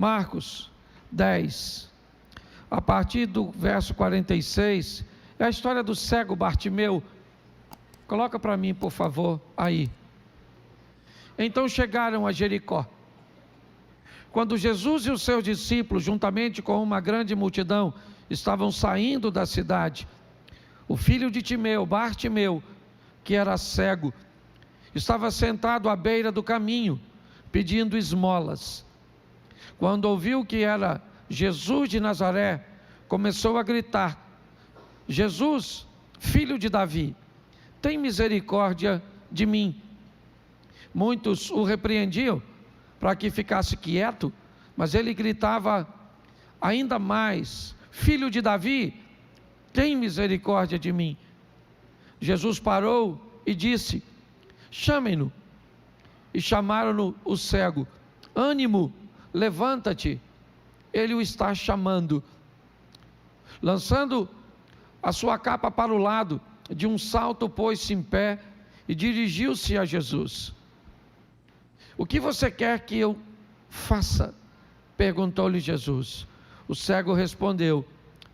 Marcos 10, a partir do verso 46, é a história do cego Bartimeu. Coloca para mim, por favor, aí. Então chegaram a Jericó. Quando Jesus e os seus discípulos, juntamente com uma grande multidão, estavam saindo da cidade, o filho de Timeu, Bartimeu, que era cego, estava sentado à beira do caminho, pedindo esmolas. Quando ouviu que era Jesus de Nazaré, começou a gritar: Jesus, filho de Davi, tem misericórdia de mim. Muitos o repreendiam para que ficasse quieto, mas ele gritava ainda mais: Filho de Davi, tem misericórdia de mim. Jesus parou e disse: chamem-no. E chamaram-no o cego. Ânimo, levanta-te, ele o está chamando. Lançando a sua capa para o lado, de um salto pôs-se em pé e dirigiu-se a Jesus. O que você quer que eu faça? Perguntou-lhe Jesus. O cego respondeu: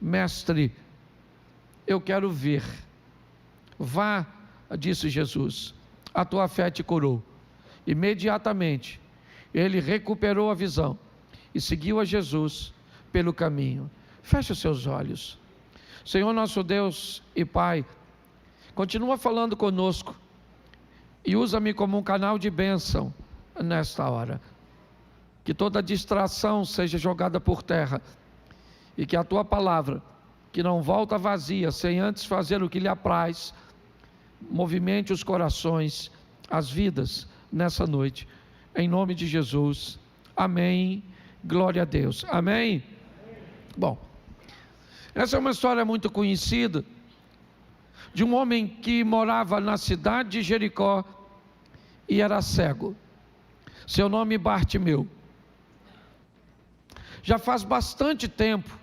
Mestre, eu quero ver. Vá, disse Jesus, a tua fé te curou. Imediatamente ele recuperou a visão e seguiu a Jesus pelo caminho. Feche os seus olhos. Senhor nosso Deus e Pai, continua falando conosco e usa-me como um canal de bênção nesta hora. Que toda distração seja jogada por terra e que a tua palavra, que não volta vazia, sem antes fazer o que lhe apraz, movimente os corações, as vidas nessa noite, em nome de Jesus, amém, glória a Deus, amém? Bom, essa é uma história muito conhecida, de um homem que morava na cidade de Jericó e era cego, seu nome Bartimeu. Já faz bastante tempo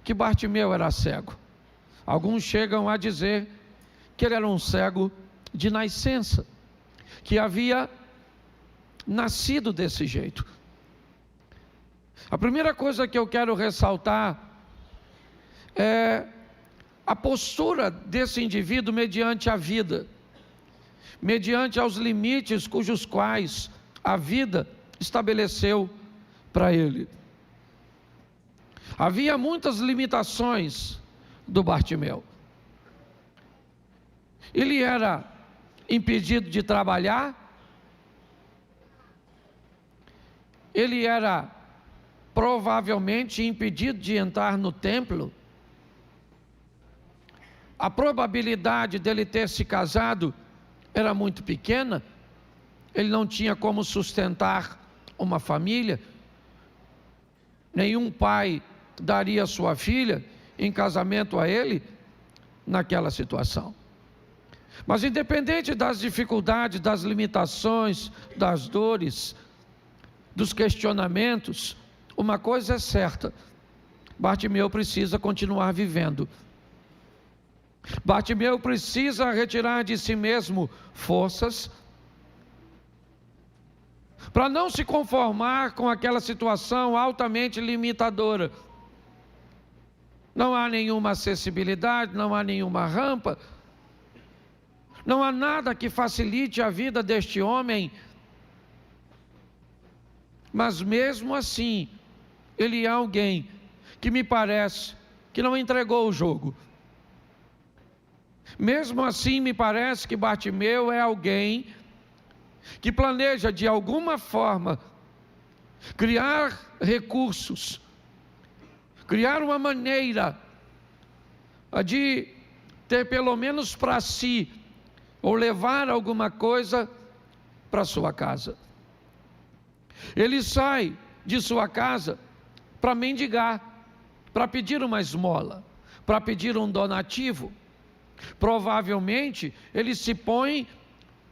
que Bartimeu era cego. Alguns chegam a dizer que ele era um cego de nascença, que havia nascido desse jeito. A primeira coisa que eu quero ressaltar é a postura desse indivíduo mediante a vida, mediante aos limites cujos quais a vida estabeleceu para ele. Havia muitas limitações do Bartimeu. Ele era impedido de trabalhar, ele era provavelmente impedido de entrar no templo. A probabilidade dele ter se casado era muito pequena, ele não tinha como sustentar uma família, nenhum pai daria sua filha em casamento a ele naquela situação. Mas independente das dificuldades, das limitações, das dores, dos questionamentos, uma coisa é certa: Bartimeu precisa continuar vivendo. Bartimeu precisa retirar de si mesmo forças para não se conformar com aquela situação altamente limitadora. Não há nenhuma acessibilidade, não há nenhuma rampa, não há nada que facilite a vida deste homem, mas mesmo assim, ele é alguém que me parece que não entregou o jogo. Mesmo assim, me parece que Bartimeu é alguém que planeja de alguma forma criar recursos, criar uma maneira de ter pelo menos para si, ou levar alguma coisa para sua casa. Ele sai de sua casa para mendigar, para pedir uma esmola, para pedir um donativo. Provavelmente ele se põe,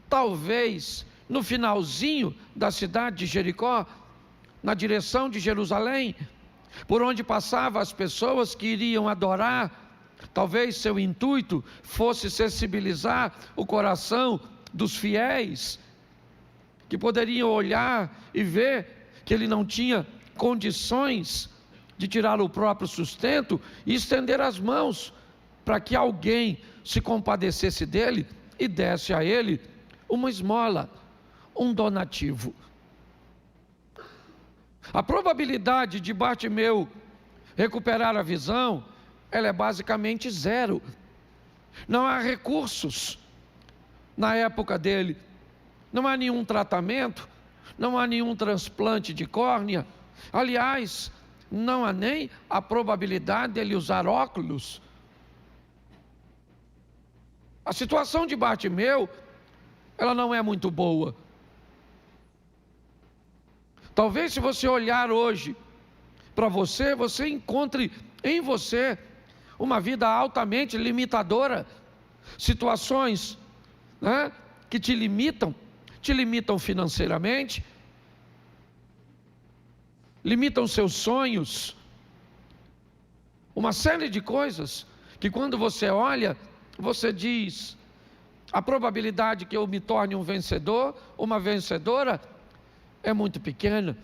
talvez, no finalzinho da cidade de Jericó, na direção de Jerusalém, por onde passavam as pessoas que iriam adorar. Talvez seu intuito fosse sensibilizar o coração dos fiéis, que poderiam olhar e ver que ele não tinha condições de tirar o próprio sustento e estender as mãos para que alguém se compadecesse dele e desse a ele uma esmola, um donativo. A probabilidade de Bartimeu recuperar a visão, ela é basicamente zero. Não há recursos na época dele, não há nenhum tratamento, não há nenhum transplante de córnea. Aliás, não há nem a probabilidade dele usar óculos. A situação de Bartimeu, ela não é muito boa. Talvez se você olhar hoje para você, você encontre em você uma vida altamente limitadora, situações, né, que te limitam financeiramente, limitam seus sonhos, uma série de coisas que quando você olha, você diz, a probabilidade que eu me torne um vencedor, uma vencedora, é muito pequena.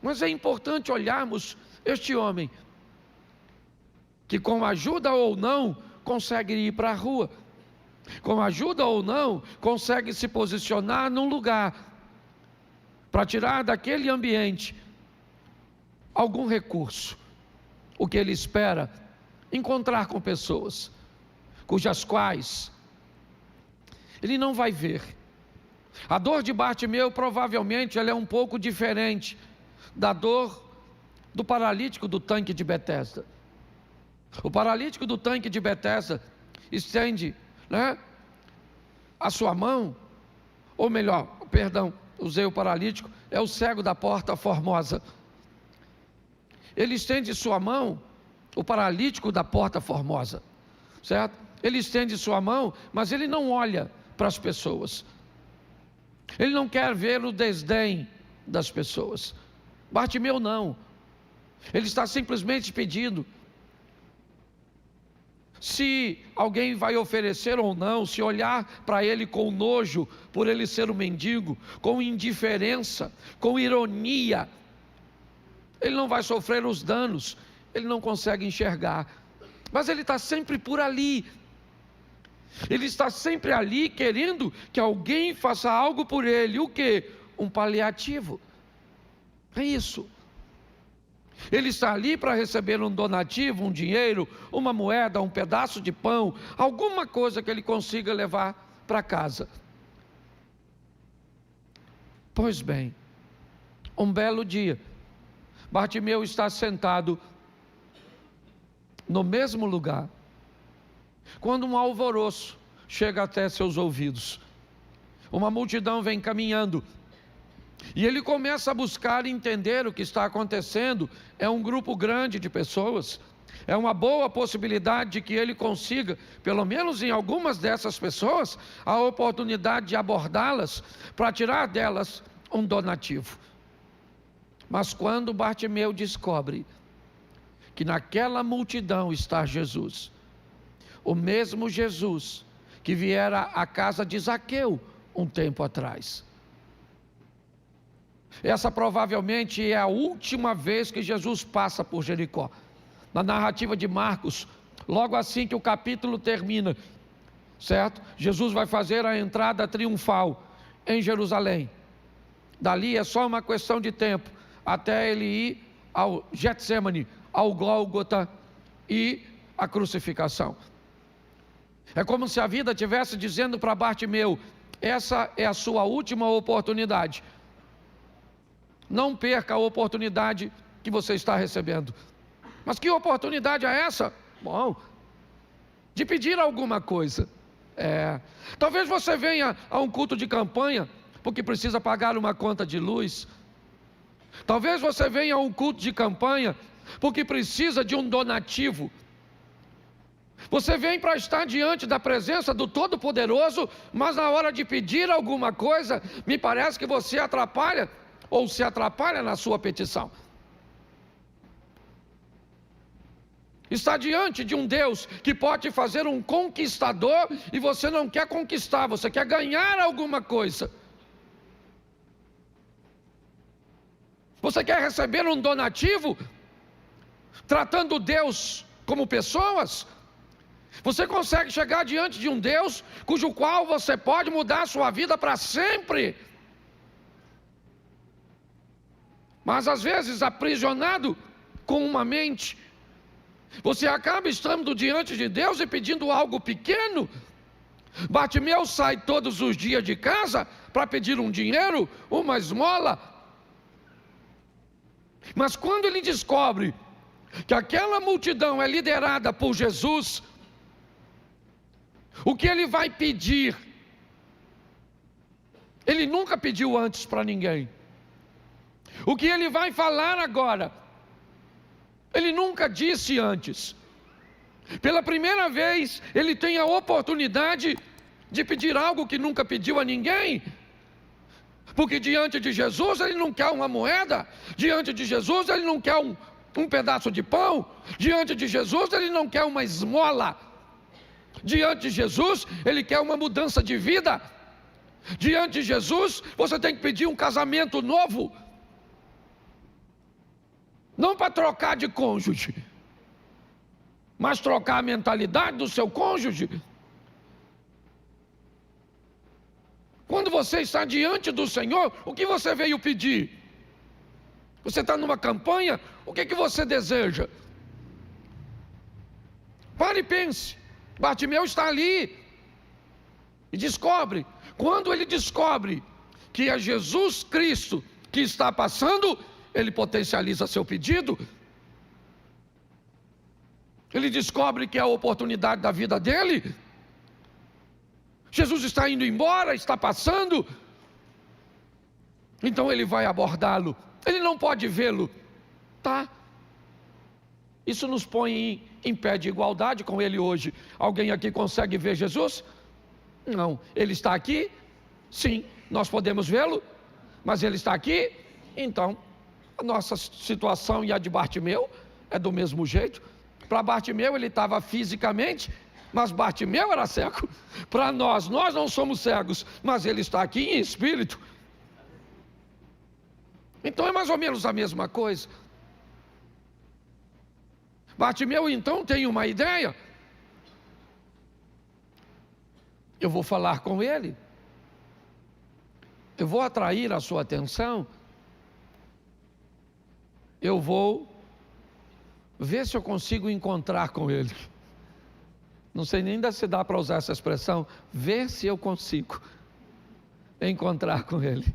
Mas é importante olharmos este homem, que com ajuda ou não, consegue ir para a rua, com ajuda ou não, consegue se posicionar num lugar, para tirar daquele ambiente algum recurso. O que ele espera? Encontrar com pessoas, cujas quais ele não vai ver. A dor de Bartimeu provavelmente ela é um pouco diferente da dor do paralítico do tanque de Betesda. O paralítico do tanque de Betesda estende, né, a sua mão, ou melhor, perdão, usei o paralítico, é o cego da porta formosa. Ele estende sua mão, o paralítico da porta formosa, certo? Ele estende sua mão, mas ele não olha para as pessoas. Ele não quer ver o desdém das pessoas. Bartimeu não. Ele está simplesmente pedindo. Se alguém vai oferecer ou não, se olhar para ele com nojo, por ele ser um mendigo, com indiferença, com ironia, ele não vai sofrer os danos, ele não consegue enxergar. Mas ele está sempre por ali. Ele está sempre ali querendo que alguém faça algo por ele. O quê? Um paliativo. É isso. Ele está ali para receber um donativo, um dinheiro, uma moeda, um pedaço de pão, alguma coisa que ele consiga levar para casa. Pois bem, um belo dia, Bartimeu está sentado no mesmo lugar, quando um alvoroço chega até seus ouvidos. Uma multidão vem caminhando, e ele começa a buscar entender o que está acontecendo. É um grupo grande de pessoas, é uma boa possibilidade de que ele consiga, pelo menos em algumas dessas pessoas, a oportunidade de abordá-las, para tirar delas um donativo. Mas quando Bartimeu descobre que naquela multidão está Jesus, o mesmo Jesus que viera à casa de Zaqueu um tempo atrás. Essa provavelmente é a última vez que Jesus passa por Jericó. Na narrativa de Marcos, logo assim que o capítulo termina, certo? Jesus vai fazer a entrada triunfal em Jerusalém. Dali é só uma questão de tempo, até ele ir ao Getsêmani, ao Gólgota e a crucificação. É como se a vida estivesse dizendo para Bartimeu: essa é a sua última oportunidade. Não perca a oportunidade que você está recebendo. Mas que oportunidade é essa? Bom, de pedir alguma coisa. Talvez você venha a um culto de campanha porque precisa pagar uma conta de luz. Talvez você venha a um culto de campanha porque precisa de um donativo. Você vem para estar diante da presença do Todo-Poderoso, mas na hora de pedir alguma coisa, me parece que você atrapalha ou se atrapalha na sua petição. Está diante de um Deus que pode fazer um conquistador e você não quer conquistar, você quer ganhar alguma coisa. Você quer receber um donativo, tratando Deus como pessoas? Você consegue chegar diante de um Deus cujo qual você pode mudar a sua vida para sempre. Mas às vezes, aprisionado com uma mente, você acaba estando diante de Deus e pedindo algo pequeno. Bartimeu sai todos os dias de casa para pedir um dinheiro, uma esmola. Mas quando ele descobre que aquela multidão é liderada por Jesus, o que ele vai pedir, ele nunca pediu antes para ninguém. O que ele vai falar agora, ele nunca disse antes. Pela primeira vez, ele tem a oportunidade de pedir algo que nunca pediu a ninguém. Porque diante de Jesus ele não quer uma moeda, diante de Jesus ele não quer um pedaço de pão, diante de Jesus ele não quer uma esmola, diante de Jesus ele quer uma mudança de vida. Diante de Jesus você tem que pedir um casamento novo, não para trocar de cônjuge, mas trocar a mentalidade do seu cônjuge. Quando você está diante do Senhor, o que você veio pedir? Você está numa campanha, o que você deseja? Pare e pense. Bartimeu está ali e descobre. Quando ele descobre que é Jesus Cristo que está passando, ele potencializa seu pedido. Ele descobre que é a oportunidade da vida dele. Jesus está indo embora, está passando. Então ele vai abordá-lo. Ele não pode vê-lo, tá? Isso nos põe em pé de igualdade com ele hoje. Alguém aqui consegue ver Jesus? Não. Ele está aqui? Sim, nós podemos vê-lo, mas ele está aqui? Então, a nossa situação e a de Bartimeu é do mesmo jeito. Para Bartimeu ele estava fisicamente, mas Bartimeu era cego. Para nós não somos cegos, mas ele está aqui em espírito. Então é mais ou menos a mesma coisa. Bartimeu então tem uma ideia. Eu vou falar com ele, eu vou atrair a sua atenção, eu vou ver se eu consigo encontrar com ele. Não sei nem se dá para usar essa expressão, ver se eu consigo encontrar com ele.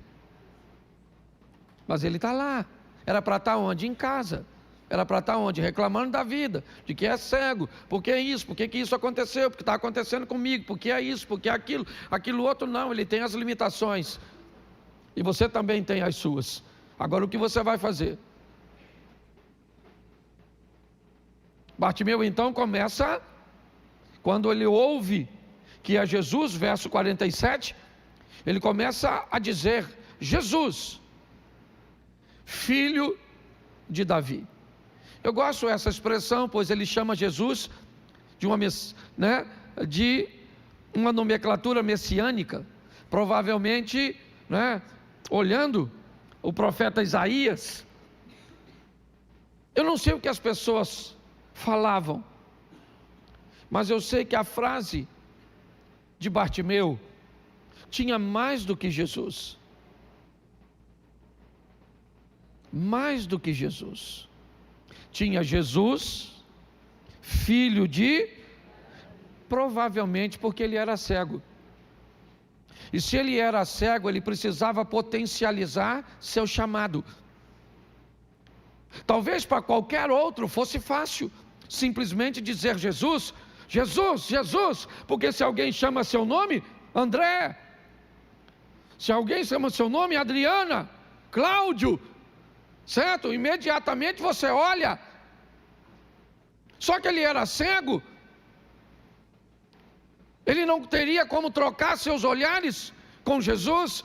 Mas ele está lá. Era para estar onde? Em casa. Era para estar onde? Reclamando da vida, de que é cego, porque é isso, porque que isso aconteceu, porque está acontecendo comigo, porque é isso, porque é aquilo, aquilo outro não, ele tem as limitações, e você também tem as suas. Agora o que você vai fazer? Bartimeu então começa, quando ele ouve que é Jesus, verso 47, ele começa a dizer: Jesus, filho de Davi. Eu gosto dessa expressão, pois ele chama Jesus de uma nomenclatura messiânica, provavelmente, olhando o profeta Isaías. Eu não sei o que as pessoas falavam, mas eu sei que a frase de Bartimeu tinha mais do que Jesus. Mais do que Jesus. Tinha Jesus, filho de, provavelmente porque ele era cego. E se ele era cego, ele precisava potencializar seu chamado. Talvez para qualquer outro fosse fácil simplesmente dizer Jesus, Jesus, Jesus, porque se alguém chama seu nome, André, se alguém chama seu nome, Adriana, Cláudio, certo? Imediatamente você olha. Só que ele era cego, ele não teria como trocar seus olhares com Jesus.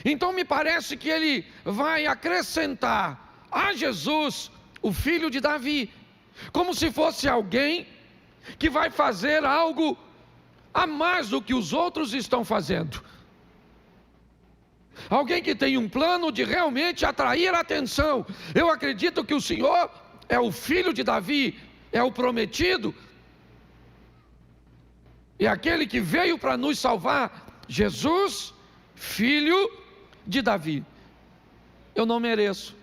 Então me parece que ele vai acrescentar a Jesus, o filho de Davi, como se fosse alguém que vai fazer algo a mais do que os outros estão fazendo. Alguém que tem um plano de realmente atrair a atenção. Eu acredito que o Senhor é o filho de Davi, é o prometido, é aquele que veio para nos salvar. Jesus, filho de Davi. Eu não mereço,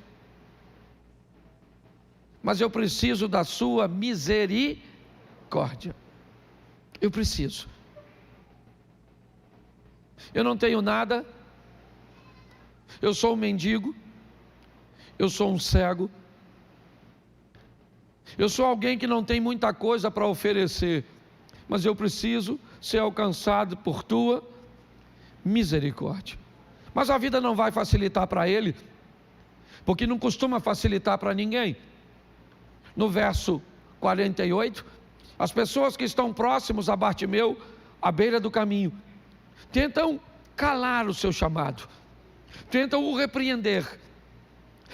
mas eu preciso da sua misericórdia. Eu preciso. Eu não tenho nada. Eu sou um mendigo. Eu sou um cego. Eu sou alguém que não tem muita coisa para oferecer, mas eu preciso ser alcançado por tua misericórdia. Mas a vida não vai facilitar para ele, porque não costuma facilitar para ninguém. No verso 48, as pessoas que estão próximos a Bartimeu, à beira do caminho, tentam calar o seu chamado, tentam o repreender,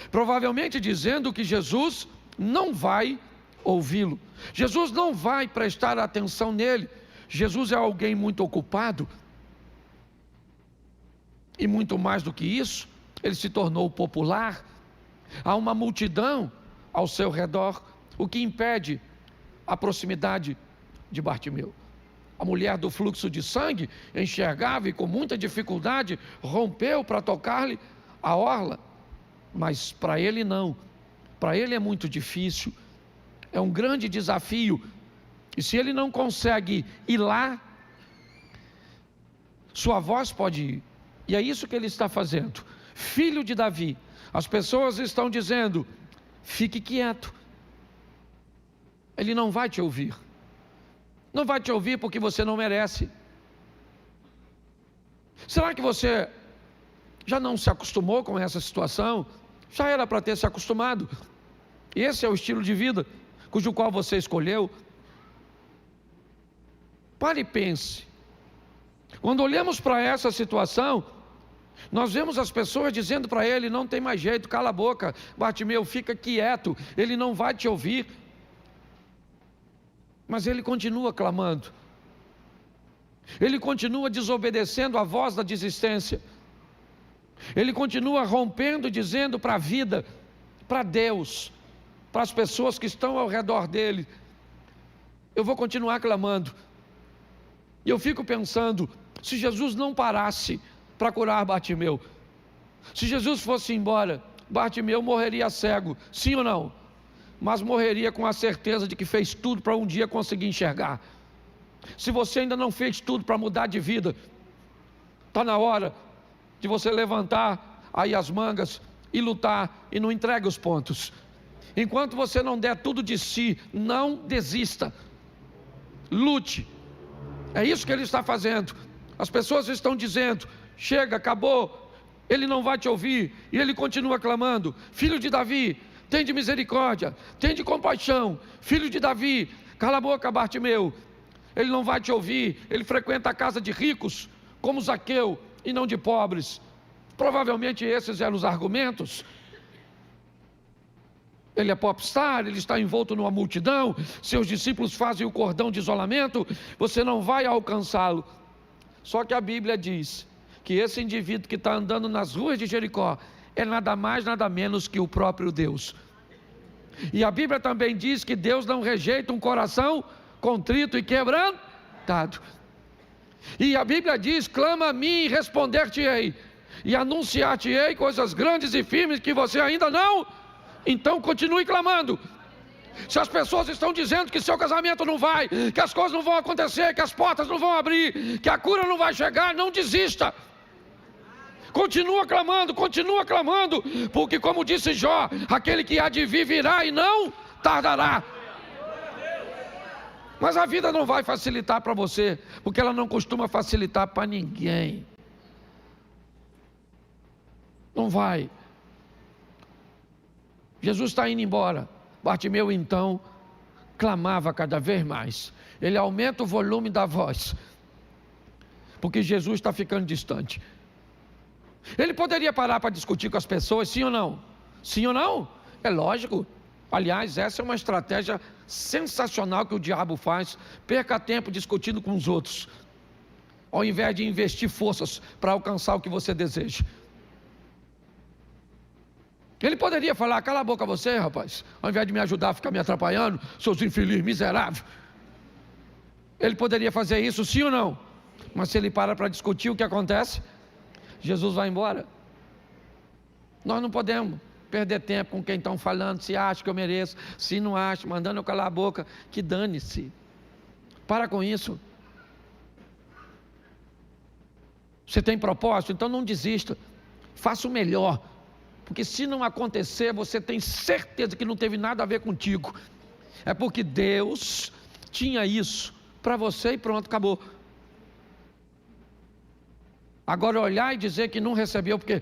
provavelmente dizendo que Jesus não vai ouvi-lo, Jesus não vai prestar atenção nele. Jesus é alguém muito ocupado, e muito mais do que isso, ele se tornou popular. Há uma multidão ao seu redor, o que impede a proximidade de Bartimeu. A mulher do fluxo de sangue enxergava e com muita dificuldade rompeu para tocar-lhe a orla, mas para ele não. Para ele é muito difícil, é um grande desafio, e se ele não consegue ir lá, sua voz pode ir, e é isso que ele está fazendo. Filho de Davi, as pessoas estão dizendo: fique quieto, ele não vai te ouvir. Não vai te ouvir porque você não merece. Será que você já não se acostumou com essa situação? Já era para ter se acostumado. Esse é o estilo de vida cujo qual você escolheu. Pare e pense. Quando olhamos para essa situação, nós vemos as pessoas dizendo para ele: não tem mais jeito, cala a boca, Bartimeu, fica quieto, ele não vai te ouvir. Mas ele continua clamando, ele continua desobedecendo a voz da desistência, ele continua rompendo, dizendo para a vida, para Deus, para as pessoas que estão ao redor dele: eu vou continuar clamando. E eu fico pensando, se Jesus não parasse para curar Bartimeu, se Jesus fosse embora, Bartimeu morreria cego, sim ou não? Mas morreria com a certeza de que fez tudo para um dia conseguir enxergar. Se você ainda não fez tudo para mudar de vida, está na hora de você levantar aí as mangas e lutar, e não entregue os pontos. Enquanto você não der tudo de si, não desista, lute. É isso que ele está fazendo. As pessoas estão dizendo: chega, acabou, ele não vai te ouvir, e ele continua clamando: filho de Davi, tem de misericórdia, tem de compaixão, filho de Davi, cala a boca, Bartimeu, ele não vai te ouvir. Ele frequenta a casa de ricos, como Zaqueu, e não de pobres. Provavelmente esses eram os argumentos. Ele é popstar, ele está envolto numa multidão, seus discípulos fazem o cordão de isolamento, você não vai alcançá-lo. Só que a Bíblia diz que esse indivíduo que está andando nas ruas de Jericó é nada mais, nada menos que o próprio Deus. E a Bíblia também diz que Deus não rejeita um coração contrito e quebrantado. E a Bíblia diz: clama a mim e responder-te-ei, e anunciar-te-ei coisas grandes e firmes que você ainda não. Então continue clamando. Se as pessoas estão dizendo que seu casamento não vai, que as coisas não vão acontecer, que as portas não vão abrir, que a cura não vai chegar, não desista. Continua clamando, porque como disse Jó, aquele que há de vir virá e não tardará. Mas a vida não vai facilitar para você, porque ela não costuma facilitar para ninguém. Não vai. Jesus está indo embora. Bartimeu então clamava cada vez mais. Ele aumenta o volume da voz, porque Jesus está ficando distante. Ele poderia parar para discutir com as pessoas, sim ou não? Sim ou não? É lógico. Aliás, essa é uma estratégia sensacional que o diabo faz. Perca tempo discutindo com os outros, ao invés de investir forças para alcançar o que você deseja. Ele poderia falar: cala a boca você, rapaz, ao invés de me ajudar a ficar me atrapalhando, seus infelizes, miseráveis. Ele poderia fazer isso, sim ou não? Mas se ele para discutir, o que acontece? Jesus vai embora. Nós não podemos perder tempo com quem estão falando, se acha que eu mereço, se não acha, mandando eu calar a boca, que dane-se. Para com isso. Você tem propósito? Então não desista. Faça o melhor. Porque se não acontecer, você tem certeza que não teve nada a ver contigo. É porque Deus tinha isso para você e pronto, acabou. Agora olhar e dizer que não recebeu porque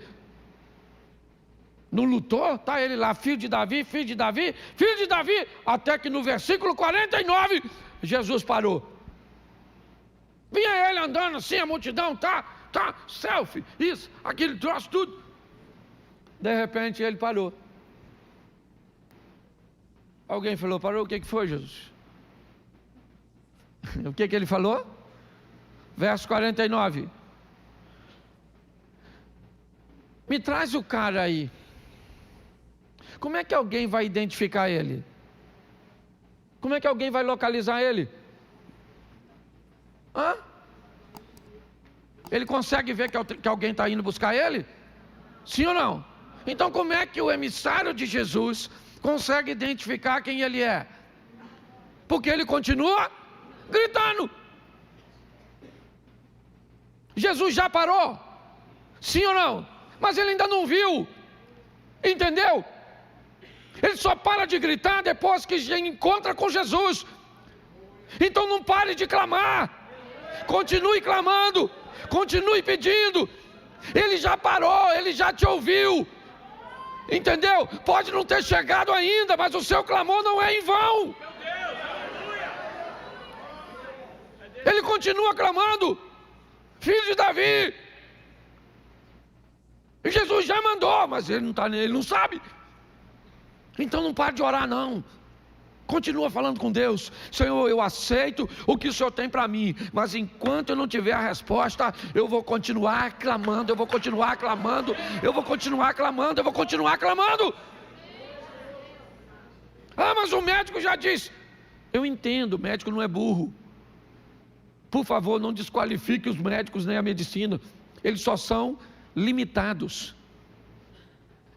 não lutou, está ele lá, filho de Davi, filho de Davi, filho de Davi, até que no versículo 49, Jesus parou. Vinha ele andando assim, a multidão, tá, selfie, isso, aquele troço, tudo. De repente ele parou. Alguém falou: parou, o que foi, Jesus? O que ele falou? Verso 49. Me traz o cara aí. Como é que alguém vai identificar ele? Como é que alguém vai localizar ele? Ele consegue ver que alguém está indo buscar ele? Sim ou não? Então como é que o emissário de Jesus consegue identificar quem ele é? Porque ele continua gritando. Jesus já parou? Sim ou não? Mas ele ainda não viu. Entendeu? Ele só para de gritar depois que já encontra com Jesus. Então não pare de clamar. Continue clamando. Continue pedindo. Ele já parou, ele já te ouviu. Entendeu? Pode não ter chegado ainda, mas o seu clamor não é em vão. Ele continua clamando: filho de Davi. E Jesus já mandou, mas ele não está nele, ele não sabe. Então não pare de orar não. Continua falando com Deus: Senhor, eu aceito o que o Senhor tem para mim, mas enquanto eu não tiver a resposta, eu vou continuar clamando, eu vou continuar clamando, eu vou continuar clamando, eu vou continuar clamando. Mas o médico já disse. Eu entendo, o médico não é burro. Por favor, não desqualifique os médicos nem a medicina. Eles só são limitados.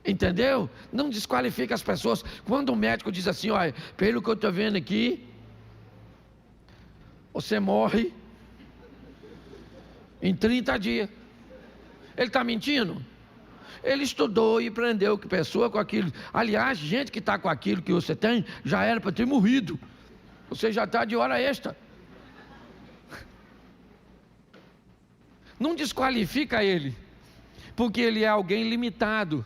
Entendeu? Não desqualifica as pessoas. Quando o médico diz assim: olha, pelo que eu estou vendo aqui, você morre em 30 dias. Ele está mentindo? Ele estudou e aprendeu que pessoa com aquilo. Aliás, gente que está com aquilo que você tem, já era para ter morrido. Você já está de hora extra. Não desqualifica ele, porque ele é alguém limitado.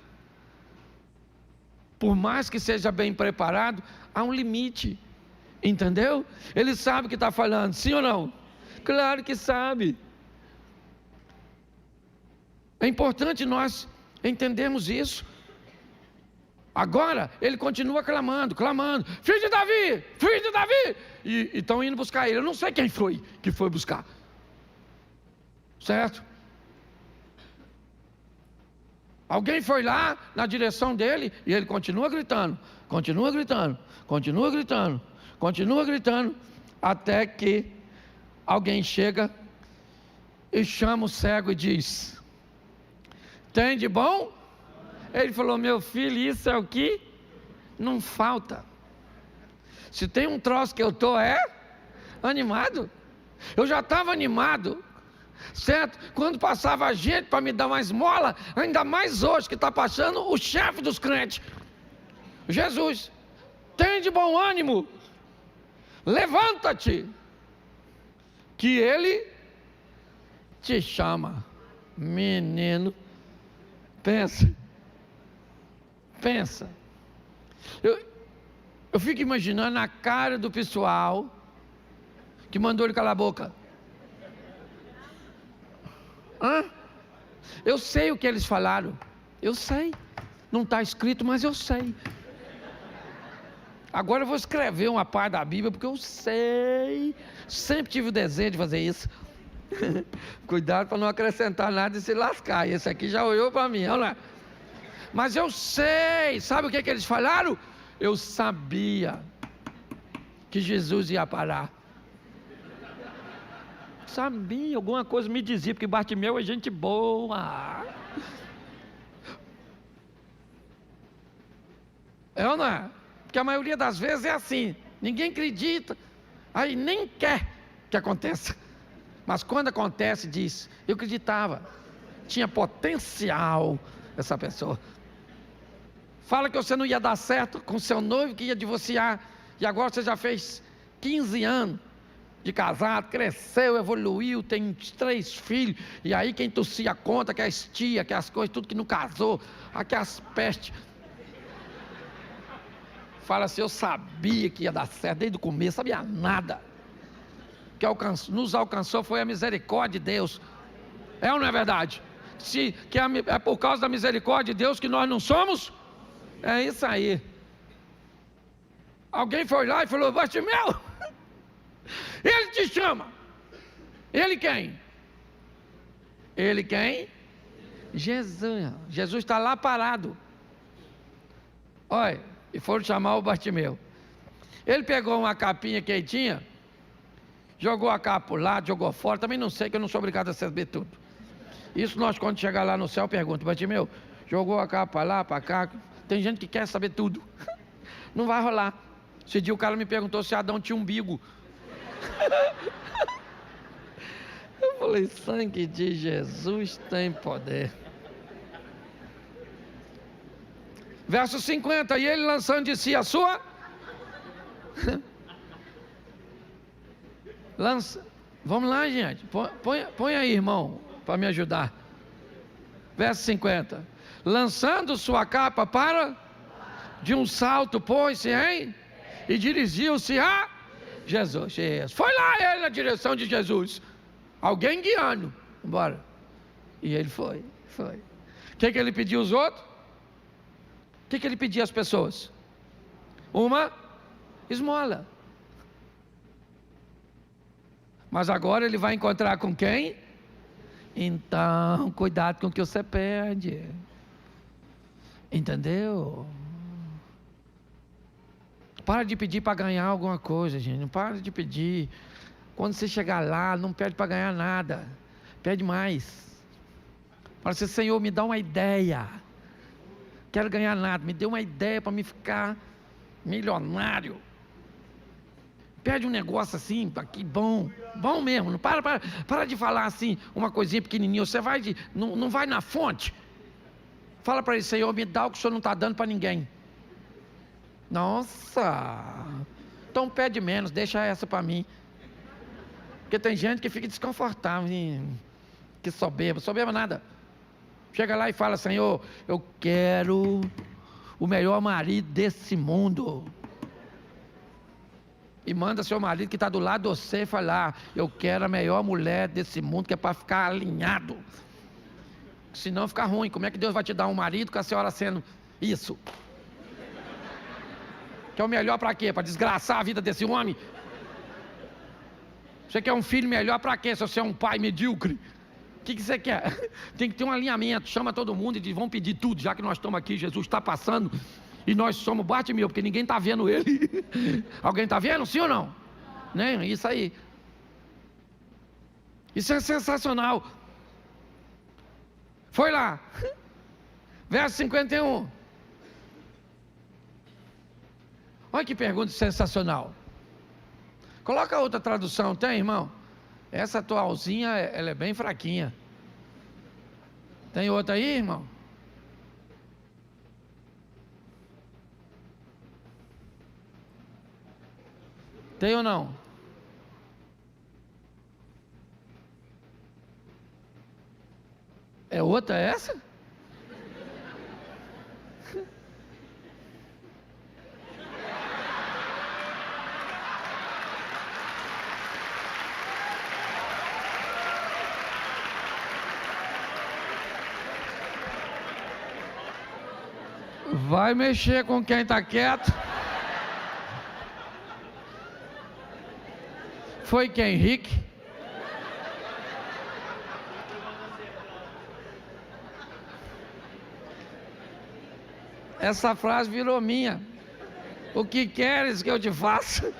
Por mais que seja bem preparado, há um limite. Entendeu? Ele sabe o que está falando, sim ou não? Claro que sabe. É importante nós entendermos isso. Agora, ele continua clamando, filho de Davi, filho de Davi. E estão indo buscar ele. Eu não sei quem foi que foi buscar. Certo? Alguém foi lá na direção dele e ele continua gritando, continua gritando, continua gritando, continua gritando, até que alguém chega e chama o cego e diz: tem de bom? Ele falou: meu filho, isso é o que não falta. Se tem um troço que eu estou animado. Eu já estava animado, certo? Quando passava a gente para me dar uma esmola, ainda mais hoje que está passando o chefe dos crentes, Jesus. Tem de bom ânimo, levanta-te, que ele te chama. Menino, pensa. Eu fico imaginando a cara do pessoal que mandou ele calar a boca. Eu sei o que eles falaram. Eu sei. Não está escrito, mas eu sei. Agora eu vou escrever uma parte da Bíblia, porque eu sei. Sempre tive o desejo de fazer isso. Cuidado para não acrescentar nada e se lascar. Esse aqui já olhou para mim, olha lá. Mas eu sei, sabe o que eles falaram? Eu sabia que Jesus ia parar. Sabia, alguma coisa me dizia, porque Bartimeu é gente boa. É ou não é? Porque a maioria das vezes é assim, ninguém acredita, aí nem quer que aconteça. Mas quando acontece, diz, eu acreditava, tinha potencial essa pessoa. Fala que você não ia dar certo com seu noivo, que ia divorciar, e agora você já fez 15 anos de casado, cresceu, evoluiu, tem 3 filhos, e aí quem tossia a conta, que as tia, que as coisas, tudo que não casou, aqui as pestes. Fala assim, eu sabia que ia dar certo desde o começo, sabia nada. Que nos alcançou foi a misericórdia de Deus. É ou não é verdade? É por causa da misericórdia de Deus que nós não somos? É isso aí. Alguém foi lá e falou, Bartimeu, ele te chama. Ele quem? Ele quem? Jesus. Jesus está lá parado. Olha, e foram chamar o Bartimeu. Ele pegou uma capinha que ele tinha, jogou a capa para o lado, jogou fora. Também não sei, que eu não sou obrigado a saber tudo. Isso nós, quando chegar lá no céu, pergunta, Bartimeu, jogou a capa para lá, para cá. Tem gente que quer saber tudo. Não vai rolar. Esse dia o cara me perguntou se Adão tinha umbigo. Eu falei, sangue de Jesus tem poder. Verso 50, e ele lançando de si a sua... Vamos lá, gente, põe aí, irmão, para me ajudar. Verso 50, lançando sua capa para, de um salto pôs-se em, e dirigiu-se a Jesus. Foi lá ele na direção de Jesus, alguém guiando, bora. E ele foi. O que ele pediu aos outros? O que ele pedia às pessoas? Uma esmola. Mas agora ele vai encontrar com quem? Então, cuidado com o que você pede. Entendeu? Para de pedir para ganhar alguma coisa, gente. Não para de pedir. Quando você chegar lá, não pede para ganhar nada. Pede mais. Fala assim, Senhor, me dá uma ideia. Quero ganhar nada. Me dê uma ideia para me ficar milionário. Pede um negócio assim, aqui bom mesmo, não para de falar assim, uma coisinha pequenininha, você não vai na fonte, fala para ele, Senhor, me dá o que o Senhor não está dando para ninguém. Nossa, então pede menos, deixa essa para mim, porque tem gente que fica desconfortável, que soberba nada, chega lá e fala, Senhor, eu quero o melhor marido desse mundo, e manda seu marido que está do lado de você falar, eu quero a melhor mulher desse mundo, que é para ficar alinhado, senão fica ruim. Como é que Deus vai te dar um marido com a senhora sendo isso? Que é o melhor para quê? Para desgraçar a vida desse homem? Você quer um filho melhor para quê, se você é um pai medíocre? O que você quer? Tem que ter um alinhamento, chama todo mundo e diz, vamos pedir tudo, já que nós estamos aqui, Jesus está passando, e nós somos Bartimeu, porque ninguém está vendo ele. Alguém está vendo, sim ou não? Né? Isso aí. Isso é sensacional. Foi lá. Verso 51. Olha que pergunta sensacional. Coloca outra tradução, tem, irmão? Essa atualzinha, ela é bem fraquinha. Tem outra aí, irmão? Tem ou não? É outra essa? Vai mexer com quem está quieto. Foi quem? Rick? Essa frase virou minha. O que queres que eu te faça?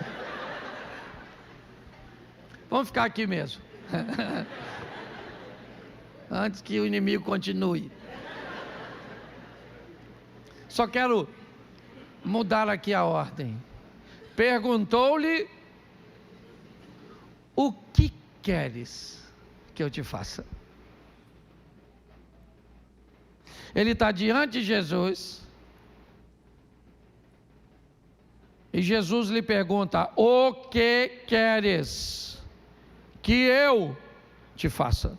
Vamos ficar aqui mesmo. Antes que o inimigo continue. Só quero mudar aqui a ordem. Perguntou-lhe: o que queres que eu te faça? Ele está diante de Jesus. E Jesus lhe pergunta: o que queres que eu te faça?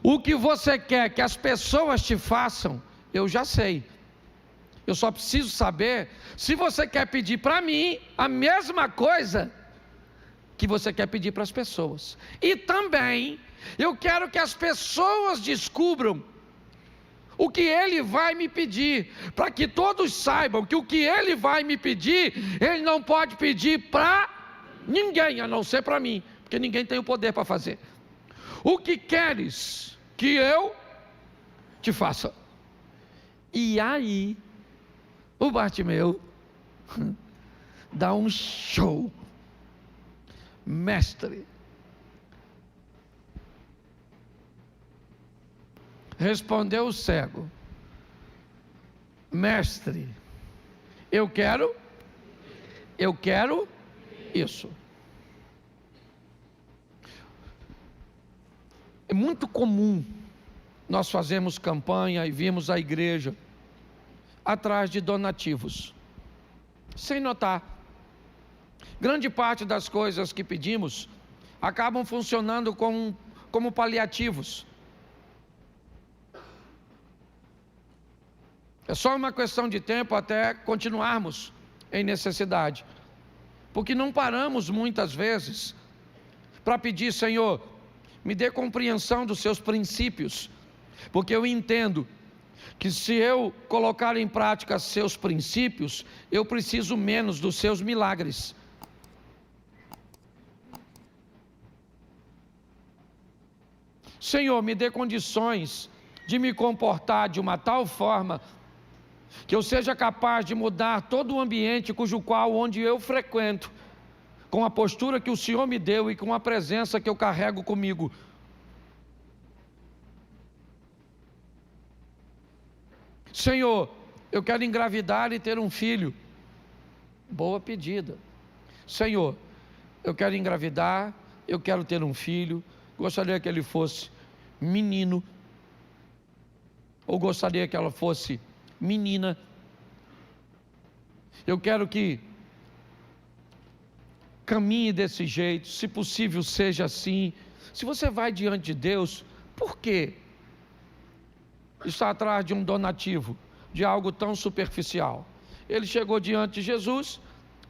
O que você quer que as pessoas te façam, eu já sei. Eu só preciso saber se você quer pedir para mim a mesma coisa que você quer pedir para as pessoas. E também eu quero que as pessoas descubram o que Ele vai me pedir, para que todos saibam que o que Ele vai me pedir, Ele não pode pedir para ninguém, a não ser para mim, porque ninguém tem o poder para fazer. O que queres que eu te faça? E aí, o Bartimeu dá um show. Mestre, respondeu o cego: mestre, eu quero isso. É muito comum nós fazermos campanha e virmos à igreja atrás de donativos, sem notar. Grande parte das coisas que pedimos acabam funcionando como paliativos. É só uma questão de tempo até continuarmos em necessidade, porque não paramos muitas vezes para pedir: Senhor, me dê compreensão dos seus princípios, porque eu entendo que se eu colocar em prática seus princípios, eu preciso menos dos seus milagres. Senhor, me dê condições de me comportar de uma tal forma que eu seja capaz de mudar todo o ambiente onde eu frequento, com a postura que o Senhor me deu e com a presença que eu carrego comigo. Senhor, eu quero engravidar e ter um filho. Boa pedida. Senhor, eu quero engravidar, eu quero ter um filho, gostaria que ele fosse menino, ou gostaria que ela fosse menina. Eu quero que caminhe desse jeito, se possível seja assim. Se você vai diante de Deus, por que está atrás de um donativo, de algo tão superficial? Ele chegou diante de Jesus,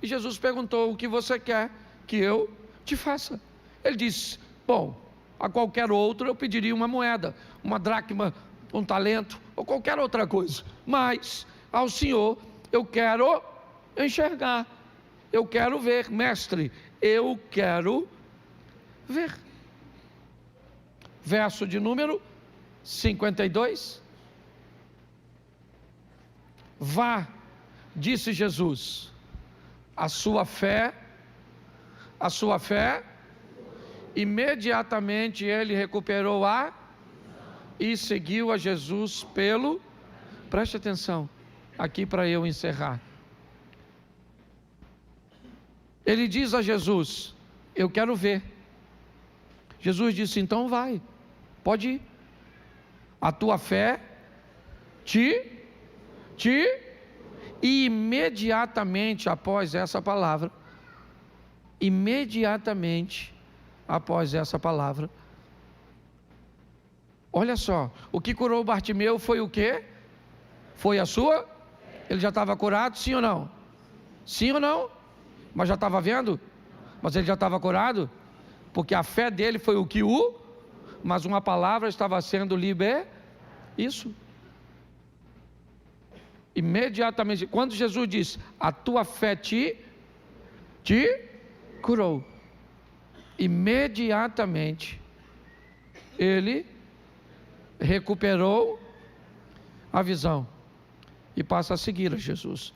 e Jesus perguntou: o que você quer que eu te faça? Ele disse: bom, a qualquer outro eu pediria uma moeda, uma dracma, um talento, ou qualquer outra coisa, mas ao Senhor eu quero enxergar, eu quero ver. Mestre, eu quero ver. Verso de número 52. Vá, disse Jesus, a sua fé, imediatamente ele recuperou e seguiu a Jesus preste atenção, aqui para eu encerrar. Ele diz a Jesus: eu quero ver. Jesus disse: então vai, pode ir, a tua fé e imediatamente após essa palavra, olha só, o que curou Bartimeu foi o quê? Foi a sua? Ele já estava curado, sim ou não? Sim ou não? Mas já estava vendo? Mas ele já estava curado? Porque a fé dele foi o que mas uma palavra estava sendo isso. Imediatamente, quando Jesus disse: a tua fé te curou, imediatamente ele recuperou a visão. e passa a seguir a Jesus.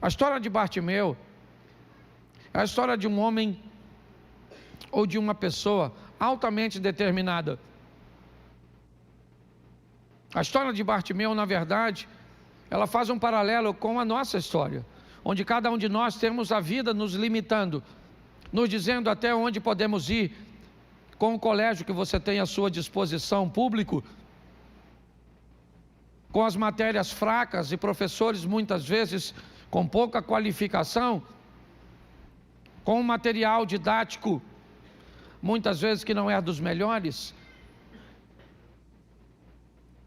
A história de Bartimeu é a história de um homem ou de uma pessoa altamente determinada. A história de Bartimeu, na verdade, ela faz um paralelo com a nossa história, onde cada um de nós temos a vida nos limitando, nos dizendo até onde podemos ir, com o colégio que você tem à sua disposição público, com as matérias fracas e professores muitas vezes com pouca qualificação, com um material didático muitas vezes que não é dos melhores,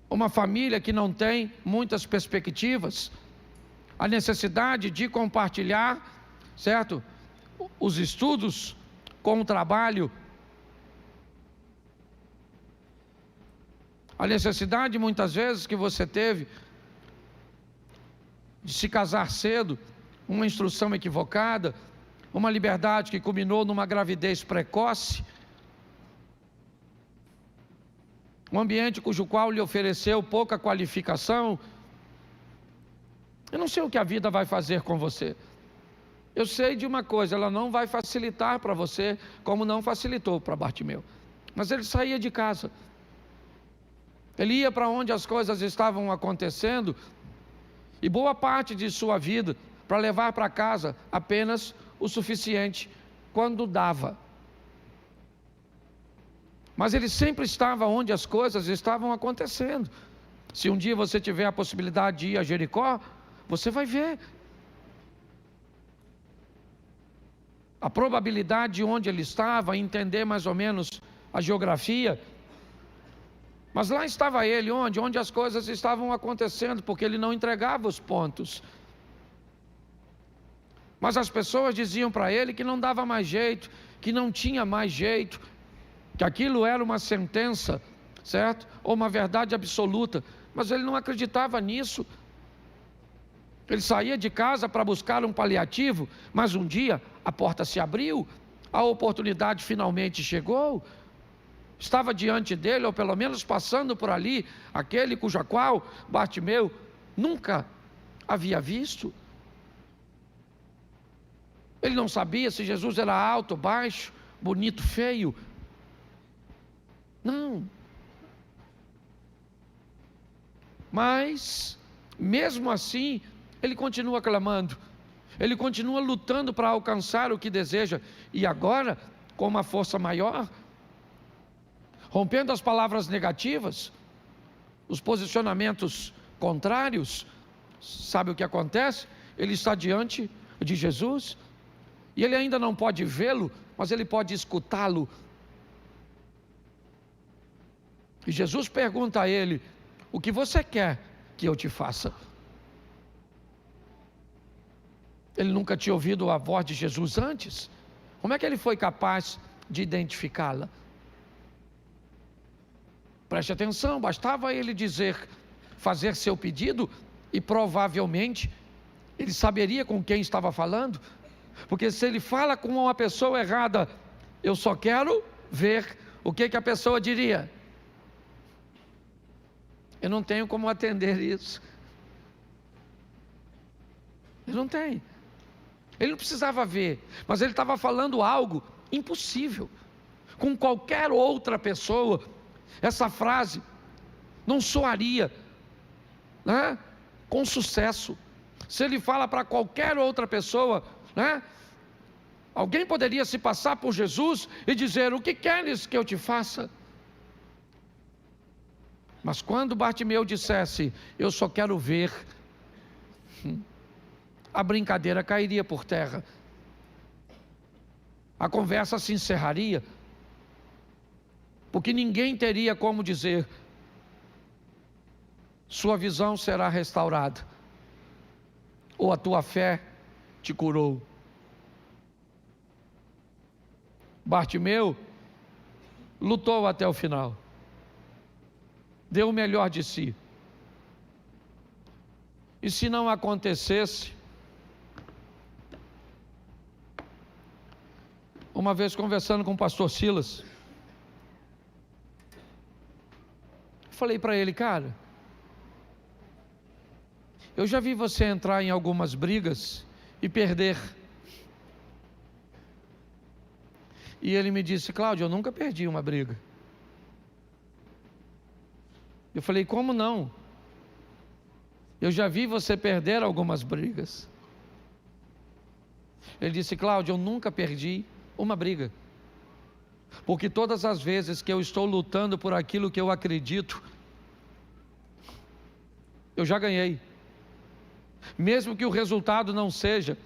uma família que não tem muitas perspectivas, a necessidade de compartilhar, certo? Os estudos com o trabalho, a necessidade muitas vezes que você teve de se casar cedo, uma instrução equivocada, uma liberdade que culminou numa gravidez precoce, um ambiente cujo qual lhe ofereceu pouca qualificação. Eu não sei o que a vida vai fazer com você. Eu sei de uma coisa, ela não vai facilitar para você, como não facilitou para Bartimeu. Mas ele saía de casa. Ele ia para onde as coisas estavam acontecendo, e boa parte de sua vida para levar para casa apenas o suficiente quando dava. Mas ele sempre estava onde as coisas estavam acontecendo. Se um dia você tiver a possibilidade de ir a Jericó, você vai ver a probabilidade de onde ele estava, entender mais ou menos a geografia. Mas lá estava ele, onde as coisas estavam acontecendo, porque ele não entregava os pontos. Mas as pessoas diziam para ele que não dava mais jeito, que não tinha mais jeito, que aquilo era uma sentença, certo? Ou uma verdade absoluta. Mas ele não acreditava nisso. Ele saía de casa para buscar um paliativo, mas um dia a porta se abriu, a oportunidade finalmente chegou. Estava diante dele, ou pelo menos passando por ali, aquele cuja qual Bartimeu nunca havia visto. Ele não sabia se Jesus era alto, baixo, bonito, feio. Não. Mas, mesmo assim, ele continua clamando. Ele continua lutando para alcançar o que deseja. E agora, com uma força maior, rompendo as palavras negativas, os posicionamentos contrários. Sabe o que acontece? Ele está diante de Jesus, e ele ainda não pode vê-lo, mas ele pode escutá-lo. E Jesus pergunta a ele: o que você quer que eu te faça? Ele nunca tinha ouvido a voz de Jesus antes. Como é que ele foi capaz de identificá-la? Preste atenção, bastava ele fazer seu pedido, e provavelmente ele saberia com quem estava falando. Porque se ele fala com uma pessoa errada, eu só quero ver, o que a pessoa diria? Eu não tenho como atender isso. Ele não tem. Ele não precisava ver, mas ele estava falando algo impossível. Com qualquer outra pessoa, essa frase não soaria, né, com sucesso. Se ele fala para qualquer outra pessoa, né, alguém poderia se passar por Jesus e dizer: o que queres que eu te faça? Mas quando Bartimeu dissesse: eu só quero ver, a brincadeira cairia por terra. A conversa se encerraria, porque ninguém teria como dizer: sua visão será restaurada, ou a tua fé te curou. Bartimeu lutou até o final, deu o melhor de si. E se não acontecesse, uma vez conversando com o pastor Silas, falei para ele: cara, eu já vi você entrar em algumas brigas e perder. E ele me disse: Cláudio, eu nunca perdi uma briga. Eu falei: como não? Eu já vi você perder algumas brigas. Ele disse: Cláudio, eu nunca perdi uma briga, porque todas as vezes que eu estou lutando por aquilo que eu acredito, eu já ganhei. Mesmo que o resultado não seja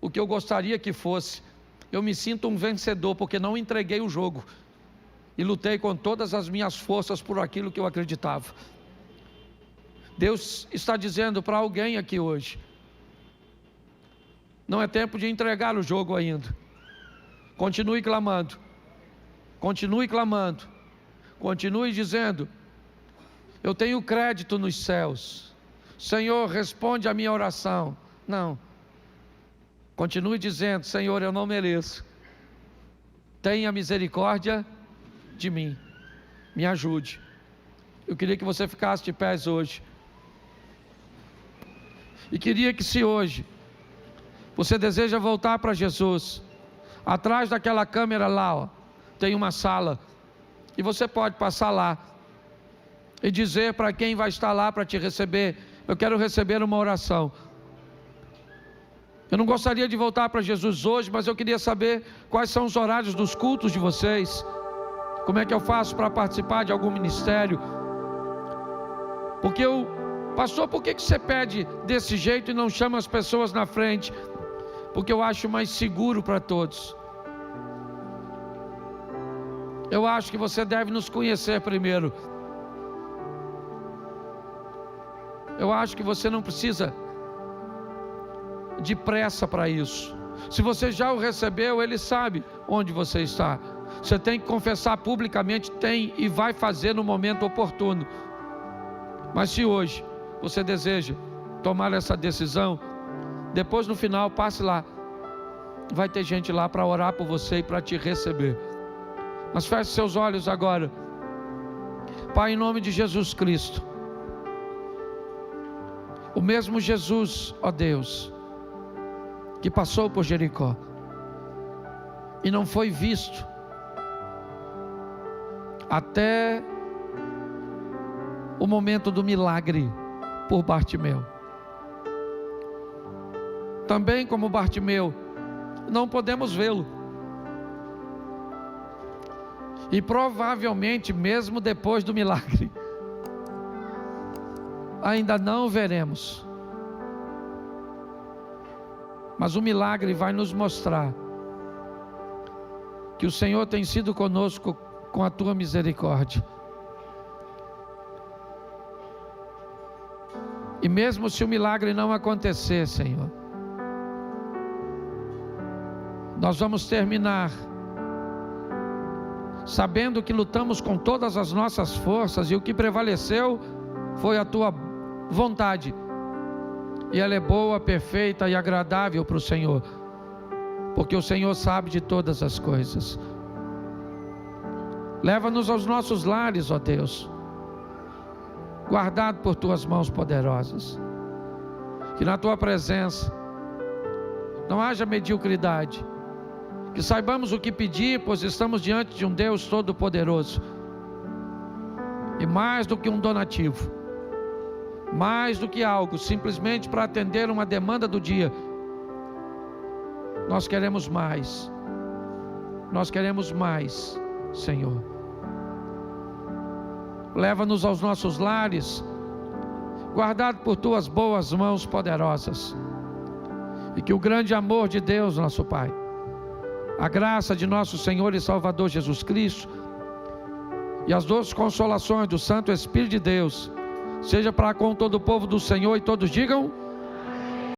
o que eu gostaria que fosse, eu me sinto um vencedor, porque não entreguei o jogo e lutei com todas as minhas forças por aquilo que eu acreditava. Deus está dizendo para alguém aqui hoje: não é tempo de entregar o jogo ainda. Continue clamando, continue clamando, continue dizendo: eu tenho crédito nos céus, Senhor, responde a minha oração. Não, continue dizendo: Senhor, eu não mereço, tenha misericórdia de mim, me ajude. Eu queria que você ficasse de pés hoje, e queria que, se hoje você deseja voltar para Jesus, atrás daquela câmera lá, ó, tem uma sala, e você pode passar lá e dizer para quem vai estar lá para te receber: eu quero receber uma oração. Eu não gostaria de voltar para Jesus hoje, mas eu queria saber quais são os horários dos cultos de vocês. Como é que eu faço para participar de algum ministério? Porque pastor, por que você pede desse jeito e não chama as pessoas na frente? Porque eu acho mais seguro para todos. Eu acho que você deve nos conhecer primeiro. Eu acho que você não precisa de pressa para isso. Se você já o recebeu, Ele sabe onde você está. Você tem que confessar publicamente, tem, e vai fazer no momento oportuno. Mas se hoje você deseja tomar essa decisão, depois no final passe lá, vai ter gente lá para orar por você e para te receber. Mas feche seus olhos agora. Pai, em nome de Jesus Cristo, o mesmo Jesus, ó Deus, que passou por Jericó e não foi visto até o momento do milagre por Bartimeu. Também, como Bartimeu, não podemos vê-lo, e provavelmente mesmo depois do milagre ainda não o veremos. Mas o milagre vai nos mostrar que o Senhor tem sido conosco com a tua misericórdia. E mesmo se o milagre não acontecer, Senhor, nós vamos terminar sabendo que lutamos com todas as nossas forças e o que prevaleceu foi a tua vontade, e ela é boa, perfeita e agradável para o Senhor, porque o Senhor sabe de todas as coisas. Leva-nos aos nossos lares, ó Deus, guardado por tuas mãos poderosas, que na tua presença não haja mediocridade, que saibamos o que pedir, pois estamos diante de um Deus todo-poderoso, e mais do que um donativo, mais do que algo simplesmente para atender uma demanda do dia, nós queremos mais, Senhor. Leva-nos aos nossos lares, guardado por tuas boas mãos poderosas, e que o grande amor de Deus, nosso Pai, a graça de nosso Senhor e Salvador Jesus Cristo, e as doces consolações do Santo Espírito de Deus, seja para com todo o povo do Senhor, e todos digam: